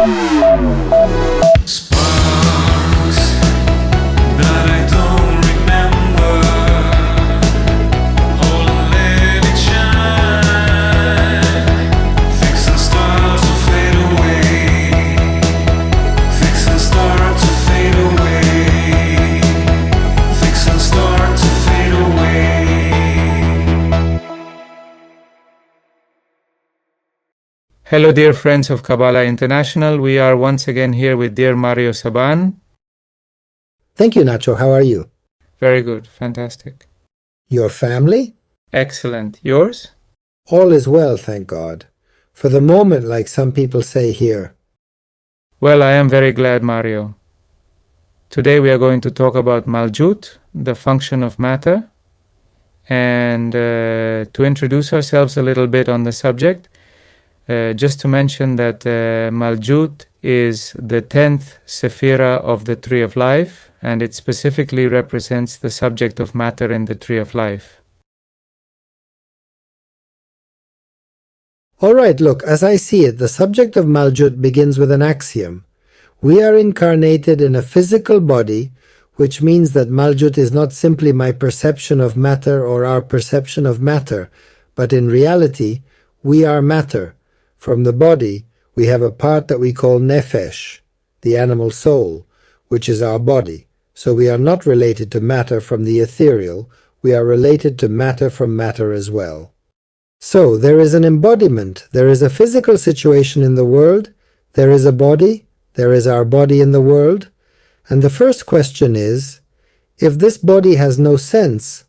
Sparks that I don't remember. Hold and let it shine. Fix and start to fade away. Fix and start to fade away. Fix and start to fade away. Hello, dear friends of Kabala International. We are once again here with dear Mario Sabán. Thank you, Nacho. How are you? Very good, fantastic. Your family? Excellent. Yours? All is well, thank God. For the moment, like some people say here. Well, I am very glad, Mario. Today we are going to talk about Malchut, the function of matter. And to introduce ourselves a little bit on the subject, just to mention that Malchut is the 10th sephira of the Tree of Life, and it specifically represents the subject of matter in the Tree of Life. All right, look, as I see it, the subject of Malchut begins with an axiom. We are incarnated in a physical body, which means that Malchut is not simply my perception of matter or our perception of matter, but in reality, we are matter. From the body, we have a part that we call nefesh, the animal soul, which is our body. So we are not related to matter from the ethereal, we are related to matter from matter as well. So there is an embodiment, there is a physical situation in the world, there is a body, there is our body in the world, and the first question is, if this body has no sense,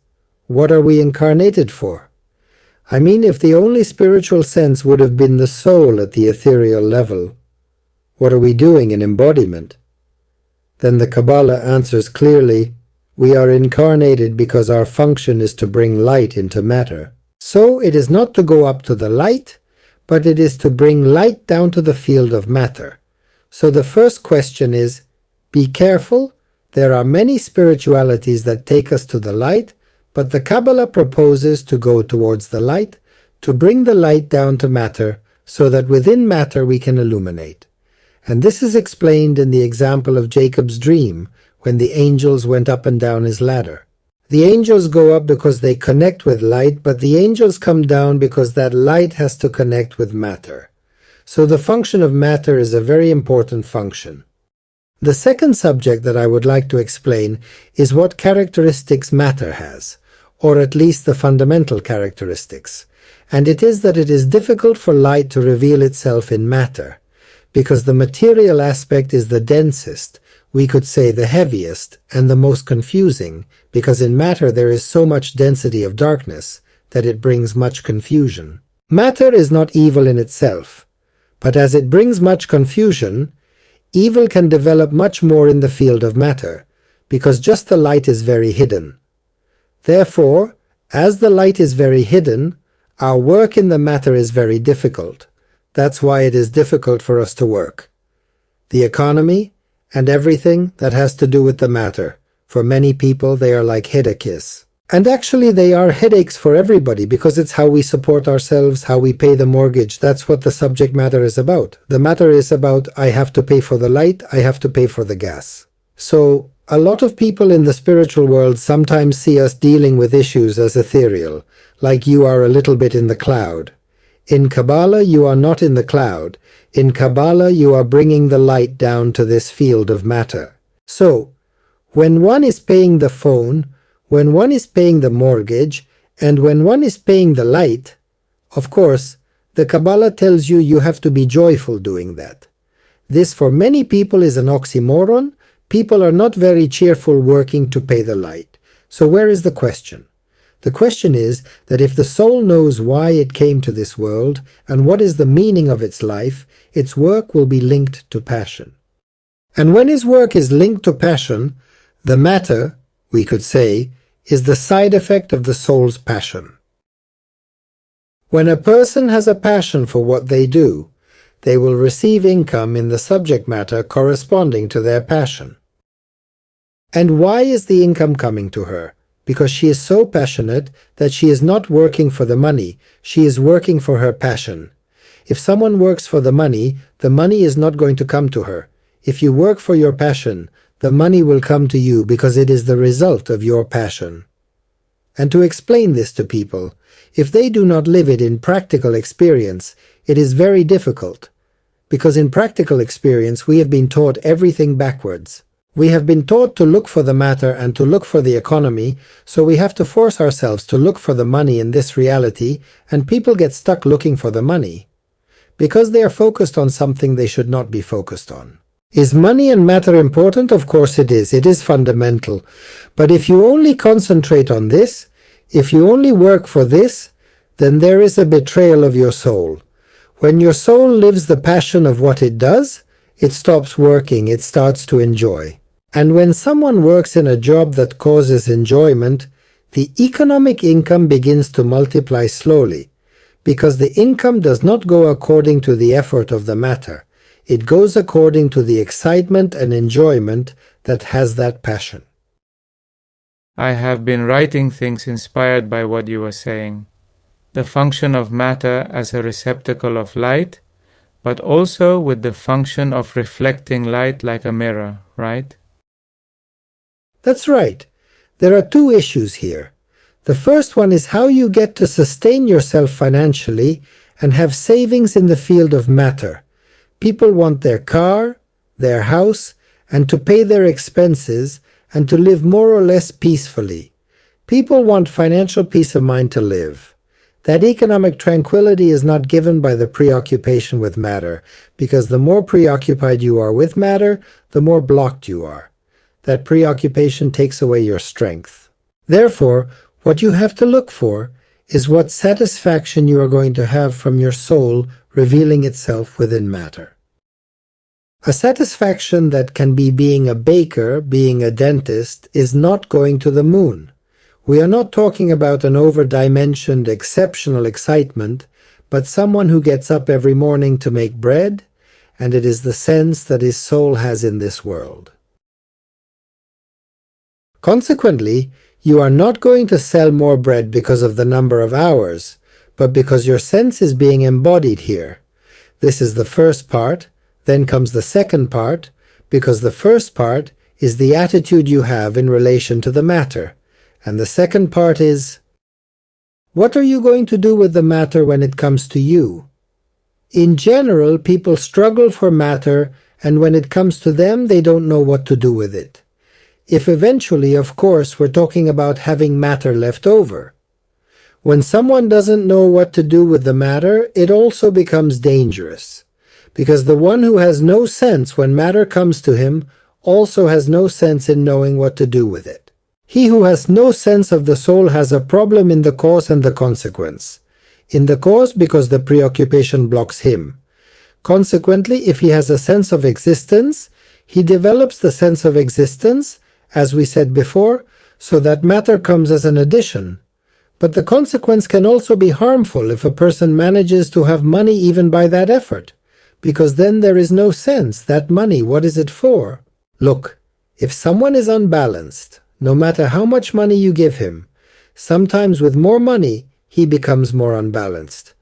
what are we incarnated for? I mean, if the only spiritual sense would have been the soul at the ethereal level, what are we doing in embodiment? Then the Kabbalah answers clearly, we are incarnated because our function is to bring light into matter. So it is not to go up to the light, but it is to bring light down to the field of matter. So the first question is, be careful, there are many spiritualities that take us to the light, but the Kabbalah proposes to go towards the light, to bring the light down to matter, so that within matter we can illuminate. And this is explained in the example of Jacob's dream, when the angels went up and down his ladder. The angels go up because they connect with light, but the angels come down because that light has to connect with matter. So the function of matter is a very important function. The second subject that I would like to explain is what characteristics matter has, or at least the fundamental characteristics, and it is that it is difficult for light to reveal itself in matter, because the material aspect is the densest, we could say the heaviest, and the most confusing, because in matter there is so much density of darkness that it brings much confusion. Matter is not evil in itself, but as it brings much confusion, evil can develop much more in the field of matter, because just the light is very hidden. Therefore, as the light is very hidden, our work in the matter is very difficult. That's why it is difficult for us to work. The economy and everything that has to do with the matter. For many people, they are like headaches. And actually, they are headaches for everybody because it's how we support ourselves, how we pay the mortgage. That's what the subject matter is about. The matter is about, I have to pay for the light, I have to pay for the gas. So, a lot of people in the spiritual world sometimes see us dealing with issues as ethereal, like you are a little bit in the cloud. In Kabbalah, you are not in the cloud. In Kabbalah, you are bringing the light down to this field of matter. So, when one is paying the phone, when one is paying the mortgage, and when one is paying the light, of course, the Kabbalah tells you you have to be joyful doing that. This for many people is an oxymoron. People are not very cheerful working to pay the light. So where is the question? The question is that if the soul knows why it came to this world and what is the meaning of its life, its work will be linked to passion. And when his work is linked to passion, the matter, we could say, is the side effect of the soul's passion. When a person has a passion for what they do, they will receive income in the subject matter corresponding to their passion. And why is the income coming to her? Because she is so passionate that she is not working for the money, she is working for her passion. If someone works for the money is not going to come to her. If you work for your passion, the money will come to you because it is the result of your passion. And to explain this to people, if they do not live it in practical experience, it is very difficult. Because in practical experience we have been taught everything backwards. We have been taught to look for the matter and to look for the economy, so we have to force ourselves to look for the money in this reality, and people get stuck looking for the money. Because they are focused on something they should not be focused on. Is money and matter important? Of course it is. It is fundamental. But if you only concentrate on this, if you only work for this, then there is a betrayal of your soul. When your soul lives the passion of what it does, it stops working, it starts to enjoy. And when someone works in a job that causes enjoyment, the economic income begins to multiply slowly, because the income does not go according to the effort of the matter. It goes according to the excitement and enjoyment that has that passion. I have been writing things inspired by what you were saying. The function of matter as a receptacle of light, but also with the function of reflecting light like a mirror, right? That's right. There are two issues here. The first one is how you get to sustain yourself financially and have savings in the field of matter. People want their car, their house, and to pay their expenses and to live more or less peacefully. People want financial peace of mind to live. That economic tranquility is not given by the preoccupation with matter, because the more preoccupied you are with matter, the more blocked you are. That preoccupation takes away your strength. Therefore, what you have to look for is what satisfaction you are going to have from your soul revealing itself within matter. A satisfaction that can be being a baker, being a dentist, is not going to the moon. We are not talking about an over-dimensioned, exceptional excitement, but someone who gets up every morning to make bread, and it is the sense that his soul has in this world. Consequently, you are not going to sell more bread because of the number of hours, but because your sense is being embodied here. This is the first part, then comes the second part, because the first part is the attitude you have in relation to the matter, and the second part is, what are you going to do with the matter when it comes to you? In general, people struggle for matter, and when it comes to them, they don't know what to do with it. If eventually, of course, we're talking about having matter left over. When someone doesn't know what to do with the matter, it also becomes dangerous, because the one who has no sense when matter comes to him also has no sense in knowing what to do with it. He who has no sense of the soul has a problem in the cause and the consequence. In the cause, because the preoccupation blocks him. Consequently, if he has a sense of existence, he develops the sense of existence, as we said before, so that matter comes as an addition. But the consequence can also be harmful if a person manages to have money even by that effort, because then there is no sense. That money, what is it for? Look, if someone is unbalanced, no matter how much money you give him, sometimes with more money, he becomes more unbalanced.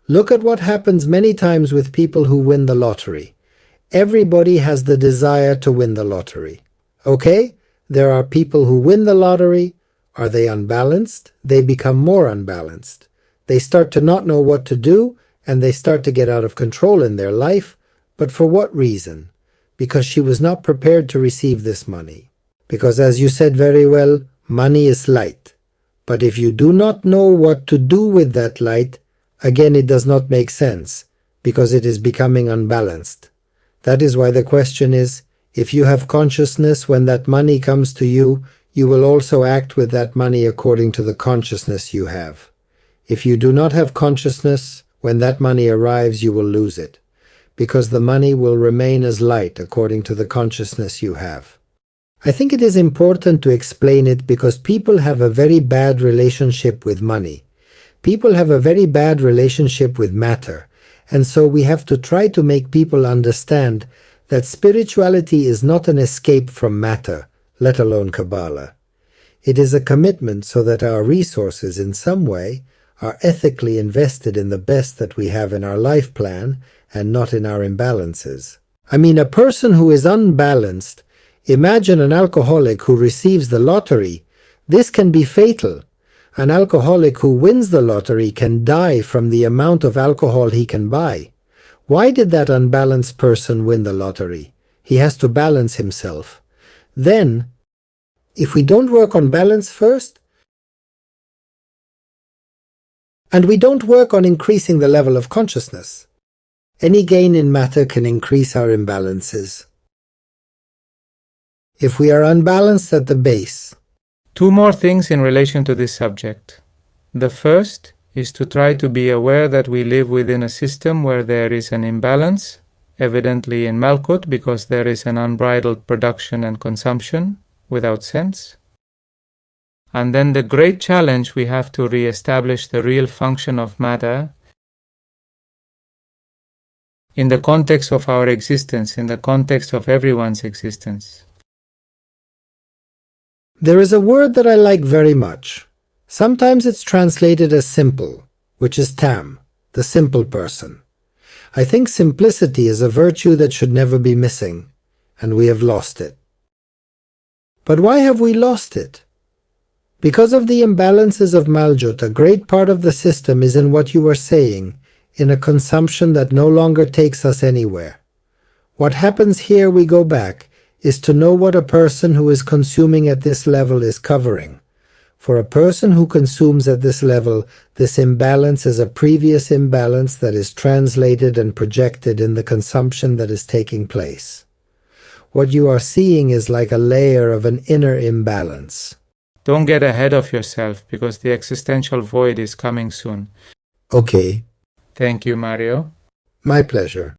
Look at what happens many times with people who win the lottery. Everybody has the desire to win the lottery. Okay? There are people who win the lottery. Are they unbalanced? They become more unbalanced. They start to not know what to do, and they start to get out of control in their life. But for what reason? Because she was not prepared to receive this money. Because, as you said very well, money is light. But if you do not know what to do with that light, again it does not make sense, because it is becoming unbalanced. That is why the question is, if you have consciousness when that money comes to you, you will also act with that money according to the consciousness you have. If you do not have consciousness, when that money arrives you will lose it, because the money will remain as light according to the consciousness you have. I think it is important to explain it because people have a very bad relationship with money. People have a very bad relationship with matter, and so we have to try to make people understand that spirituality is not an escape from matter, let alone Kabbalah. It is a commitment so that our resources in some way are ethically invested in the best that we have in our life plan and not in our imbalances. I mean, a person who is unbalanced, imagine an alcoholic who receives the lottery. This can be fatal. An alcoholic who wins the lottery can die from the amount of alcohol he can buy. Why did that unbalanced person win the lottery? He has to balance himself. Then, if we don't work on balance first, and we don't work on increasing the level of consciousness, any gain in matter can increase our imbalances. If we are unbalanced at the base. Two more things in relation to this subject. The first is to try to be aware that we live within a system where there is an imbalance, evidently in Malchut, because there is an unbridled production and consumption without sense. And then the great challenge, we have to re-establish the real function of matter in the context of our existence, in the context of everyone's existence. There is a word that I like very much. Sometimes it's translated as simple, which is tam, the simple person. I think simplicity is a virtue that should never be missing, and we have lost it. But why have we lost it? Because of the imbalances of Malchut, a great part of the system is in what you were saying, in a consumption that no longer takes us anywhere. What happens here, we go back, is to know what a person who is consuming at this level is covering. For a person who consumes at this level, this imbalance is a previous imbalance that is translated and projected in the consumption that is taking place. What you are seeing is like a layer of an inner imbalance. Don't get ahead of yourself, because the existential void is coming soon. Okay. Thank you, Mario. My pleasure.